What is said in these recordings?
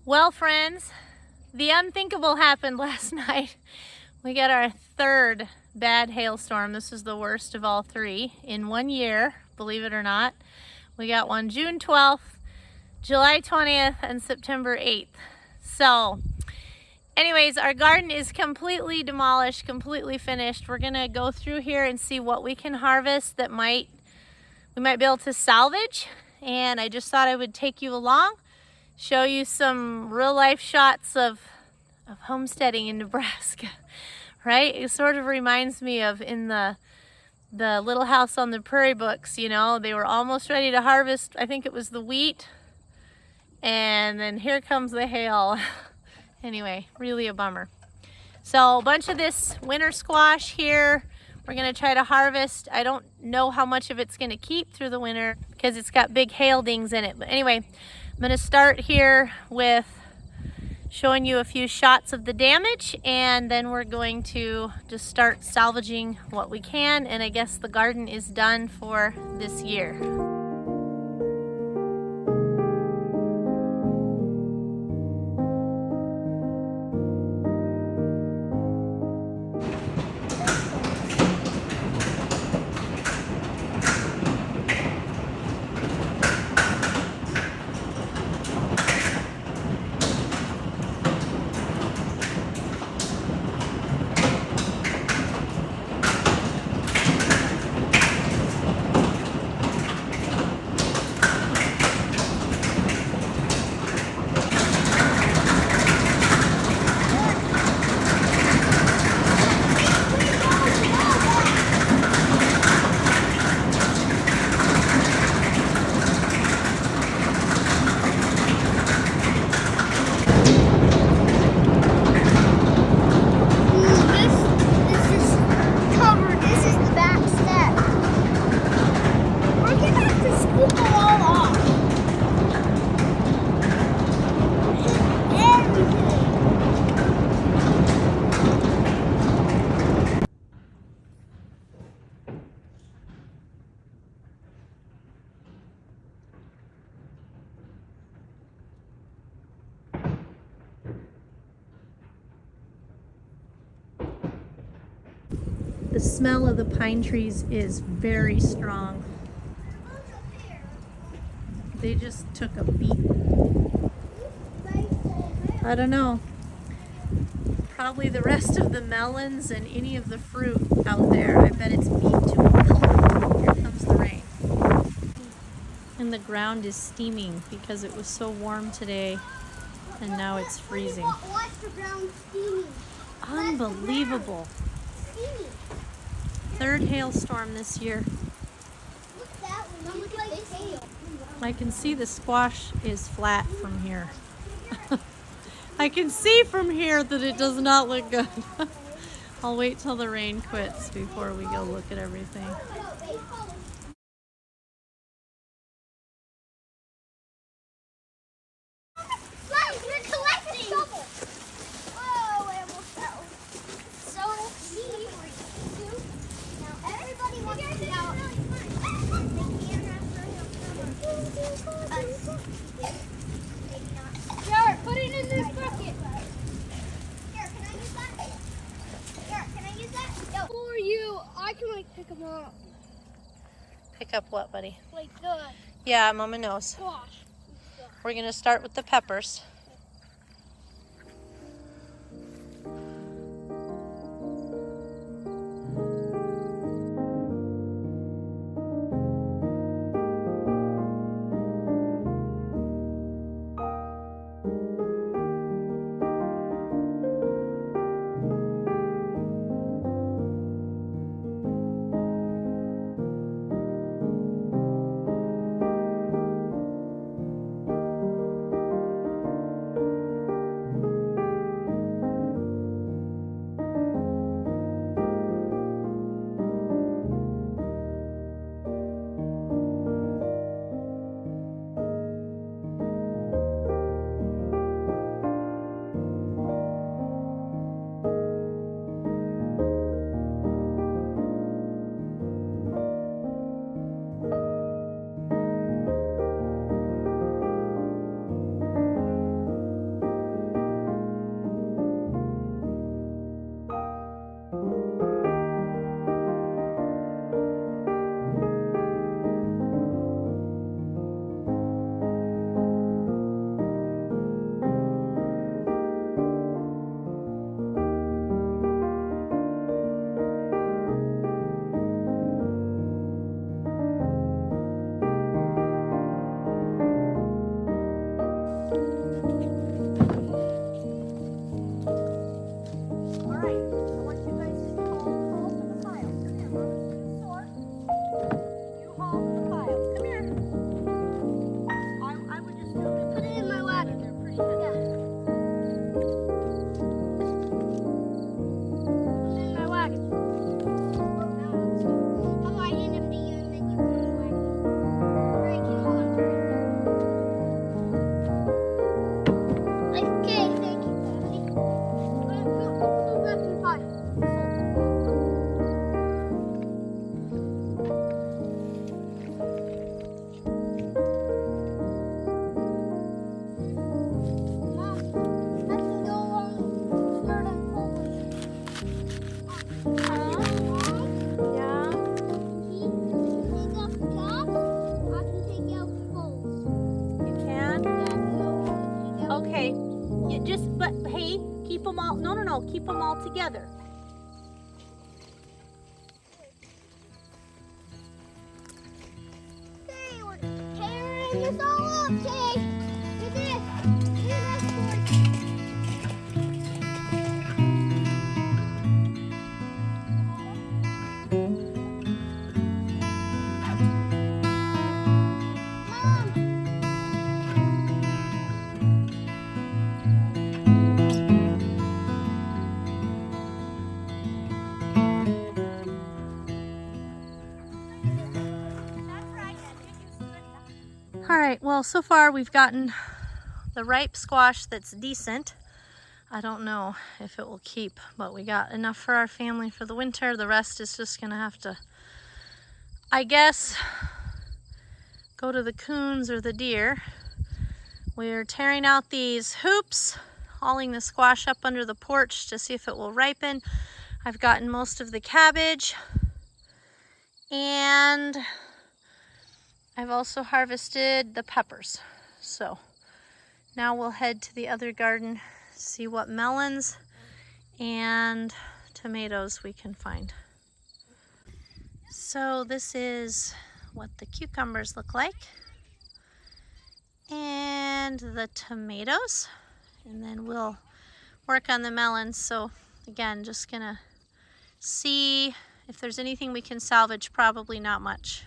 Well, friends, the unthinkable happened last night. We got our third bad hailstorm. This is the worst of all three in 1 year, believe it or not. We got one June 12th, July 20th, and September 8th. So, anyways, our garden is completely demolished, completely finished. We're gonna go through here and see what we can harvest that we might be able to salvage. And I just thought I would take you along, show you some real life shots of homesteading in Nebraska, right? It sort of reminds me of in the Little House on the Prairie books, you know, they were almost ready to harvest, I think it was the wheat, and then here comes the hail. Anyway, really a bummer. So a bunch of this winter squash here, we're gonna try to harvest. I don't know how much of it's gonna keep through the winter because it's got big hail dings in it. But anyway, I'm gonna start here with showing you a few shots of the damage, and then we're going to just start salvaging what we can, and I guess the garden is done for this year. The smell of the pine trees is very strong. They just took a beat. I don't know. Probably the rest of the melons and any of the fruit out there. I bet it's beat to a pulp. Here comes the rain. And the ground is steaming because it was so warm today, and now it's freezing. Watch the ground steaming. Unbelievable. Third hailstorm this year. I can see the squash is flat from here. I can see from here that it does not look good. I'll wait till the rain quits before we go look at everything. Put it in this bucket. Here, can I use that? Here, can I use that? Yo. For you, I can pick them up. Pick up what, buddy? Like the Yeah, Mama knows. squash. We're gonna start with the peppers. Okay, but hey, keep them all, no, keep them all together. Hey, we're tearing this all up, Jay. Do this. Do this for All right, well, so far we've gotten the ripe squash that's decent. I don't know if it will keep, but we got enough for our family for the winter. The rest is just gonna have to, I guess, go to the coons or the deer. We're tearing out these hoops, hauling the squash up under the porch to see if it will ripen. I've gotten most of the cabbage, and I've also harvested the peppers. So now we'll head to the other garden, see what melons and tomatoes we can find. So this is what the cucumbers look like, and the tomatoes, and then we'll work on the melons. So again, just gonna see if there's anything we can salvage. Probably not much.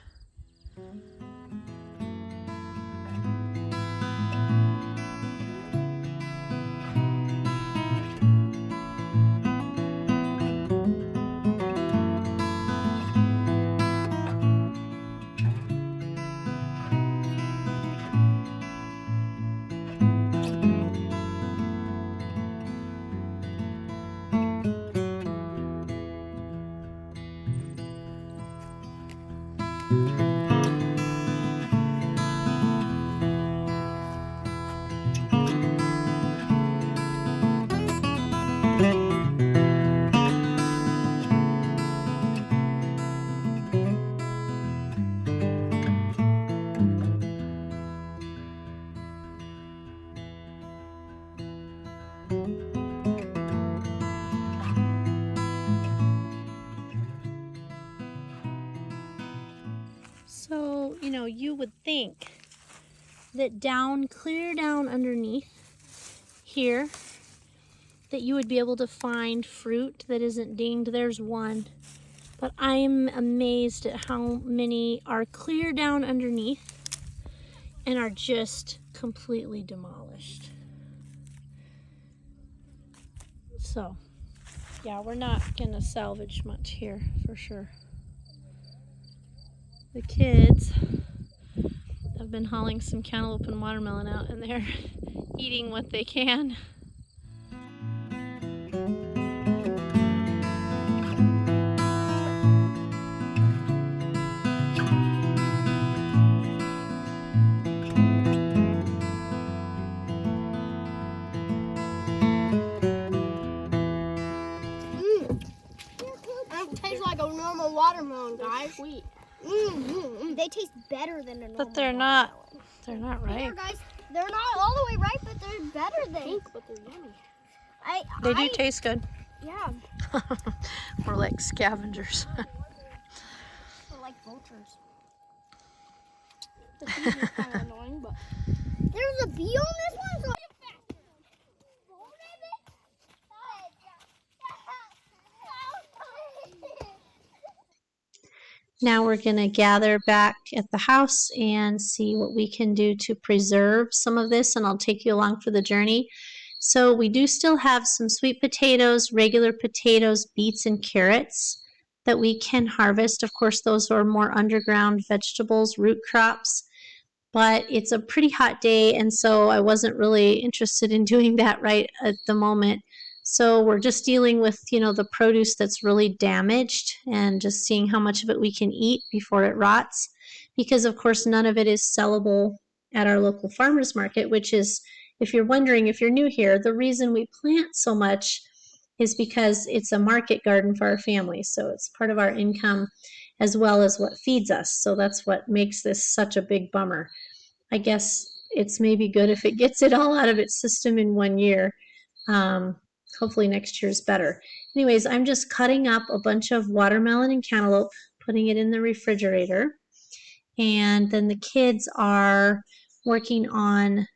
So, you would think that clear down underneath here, that you would be able to find fruit that isn't dinged. There's one, but I'm amazed at how many are clear down underneath and are just completely demolished. So, yeah, we're not gonna salvage much here for sure. The kids have been hauling some cantaloupe and watermelon out, and they're eating what they can. It tastes like a normal watermelon, guys. Sweet. They taste better than a normal But they're not ripe. Here, guys, they're not all the way ripe, but they're better than. Pink, but they're yummy. They do taste good. Yeah. We're like scavengers. We're like vultures. The bee is kind of annoying, but there's a bee on this one. So Now we're going to gather back at the house and see what we can do to preserve some of this, and I'll take you along for the journey. So we do still have some sweet potatoes, regular potatoes, beets, and carrots that we can harvest. Of course, those are more underground vegetables, root crops, but it's a pretty hot day, and so I wasn't really interested in doing that right at the moment. So we're just dealing with, the produce that's really damaged and just seeing how much of it we can eat before it rots, because of course none of it is sellable at our local farmers market, which is, if you're wondering, if you're new here, the reason we plant so much is because it's a market garden for our family. So it's part of our income as well as what feeds us. So that's what makes this such a big bummer. I guess it's maybe good if it gets it all out of its system in 1 year. Hopefully next year's better. Anyways, I'm just cutting up a bunch of watermelon and cantaloupe, putting it in the refrigerator. And then the kids are working on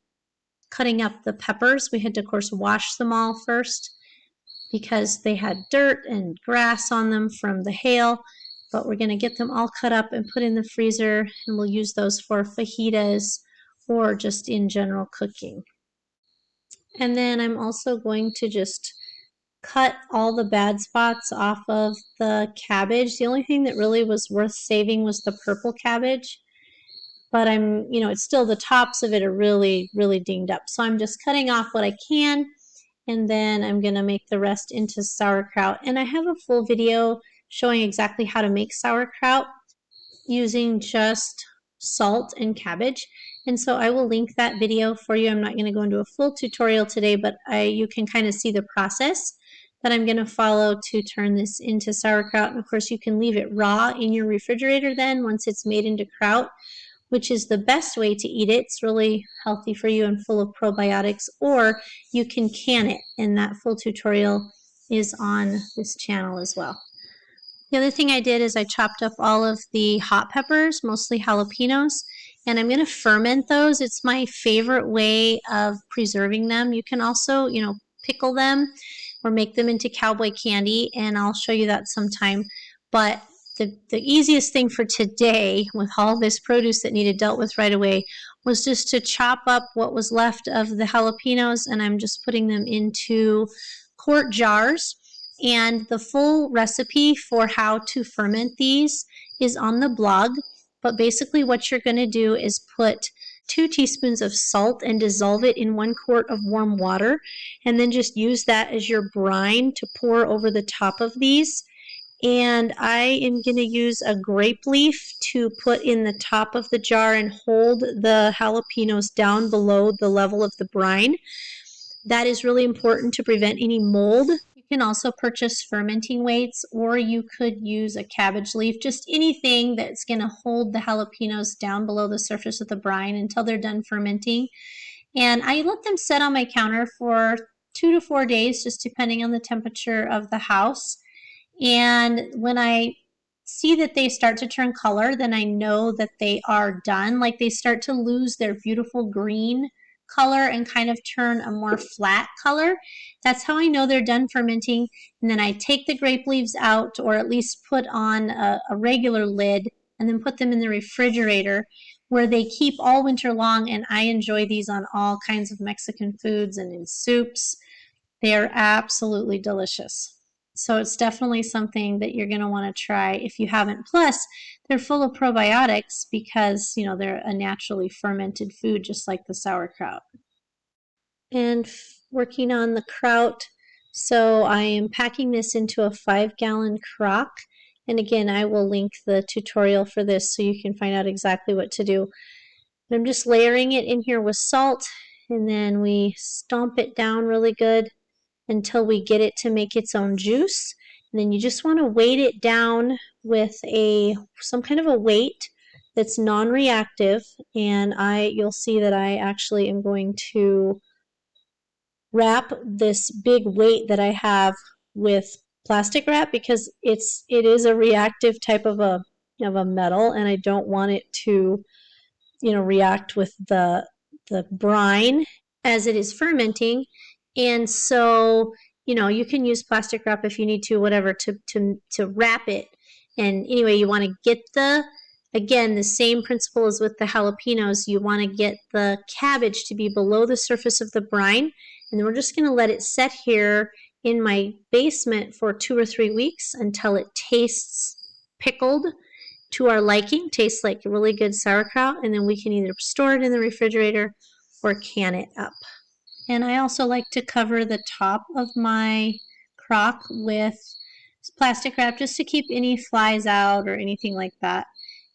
cutting up the peppers. We had to, of course, wash them all first because they had dirt and grass on them from the hail. But we're going to get them all cut up and put in the freezer, and we'll use those for fajitas or just in general cooking. And then I'm also going to just cut all the bad spots off of the cabbage. The only thing that really was worth saving was the purple cabbage. But it's still, the tops of it are really, really dinged up. So I'm just cutting off what I can, and then I'm going to make the rest into sauerkraut. And I have a full video showing exactly how to make sauerkraut using just salt and cabbage. And so I will link that video for you. I'm not going to go into a full tutorial today, but you can kind of see the process that I'm going to follow to turn this into sauerkraut. And of course, you can leave it raw in your refrigerator then once it's made into kraut, which is the best way to eat it. It's really healthy for you and full of probiotics. Or you can can it, and that full tutorial is on this channel as well. The other thing I did is I chopped up all of the hot peppers, mostly jalapenos, and I'm going to ferment those. It's my favorite way of preserving them. You can also, pickle them or make them into cowboy candy, and I'll show you that sometime. But the easiest thing for today, with all this produce that needed dealt with right away, was just to chop up what was left of the jalapenos, and I'm just putting them into quart jars. And the full recipe for how to ferment these is on the blog. But basically what you're going to do is put 2 teaspoons of salt and dissolve it in 1 quart of warm water, and then just use that as your brine to pour over the top of these. And I am going to use a grape leaf to put in the top of the jar and hold the jalapenos down below the level of the brine. That is really important to prevent any mold. You can also purchase fermenting weights, or you could use a cabbage leaf, just anything that's going to hold the jalapenos down below the surface of the brine until they're done fermenting. And I let them set on my counter for 2 to 4 days, just depending on the temperature of the house. And when I see that they start to turn color, then I know that they are done. Like, they start to lose their beautiful green color and kind of turn a more flat color. That's how I know they're done fermenting. And then I take the grape leaves out, or at least put on a regular lid, and then put them in the refrigerator where they keep all winter long. And I enjoy these on all kinds of Mexican foods and in soups. They are absolutely delicious. So it's definitely something that you're going to want to try if you haven't. Plus, they're full of probiotics because, they're a naturally fermented food, just like the sauerkraut. And working on the kraut, so I am packing this into a 5-gallon crock. And again, I will link the tutorial for this so you can find out exactly what to do. But I'm just layering it in here with salt, and then we stomp it down really good until we get it to make its own juice. And then you just want to weight it down with some kind of a weight that's non-reactive. And you'll see that I actually am going to wrap this big weight that I have with plastic wrap, because it is a reactive type of a metal, and I don't want it to react with the brine as it is fermenting. And so, you can use plastic wrap if you need to, whatever, to wrap it. And anyway, you want to get again, the same principle as with the jalapenos. You want to get the cabbage to be below the surface of the brine. And then we're just going to let it set here in my basement for 2 or 3 weeks until it tastes pickled to our liking, tastes like really good sauerkraut. And then we can either store it in the refrigerator or can it up. And I also like to cover the top of my crock with plastic wrap just to keep any flies out or anything like that.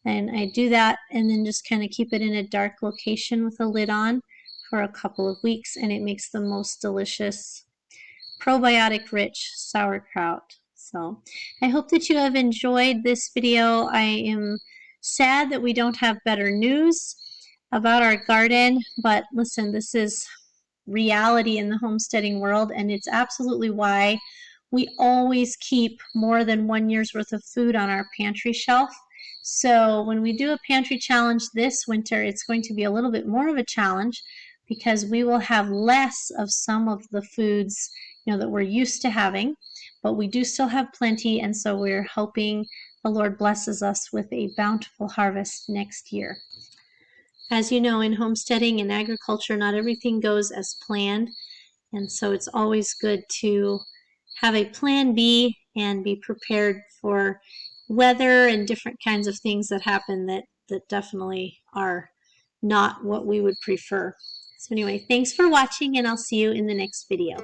And I do that and then just kind of keep it in a dark location with a lid on for a couple of weeks, and it makes the most delicious probiotic rich sauerkraut. So I hope that you have enjoyed this video. I am sad that we don't have better news. about our garden, but listen, this is reality in the homesteading world, and it's absolutely why we always keep more than 1 year's worth of food on our pantry shelf. So when we do a pantry challenge this winter, it's going to be a little bit more of a challenge because we will have less of some of the foods, that we're used to having, but we do still have plenty, and so we're hoping the Lord blesses us with a bountiful harvest next year. As you know, in homesteading and agriculture, not everything goes as planned, and so it's always good to have a plan B and be prepared for weather and different kinds of things that happen that definitely are not what we would prefer. So anyway, thanks for watching, and I'll see you in the next video.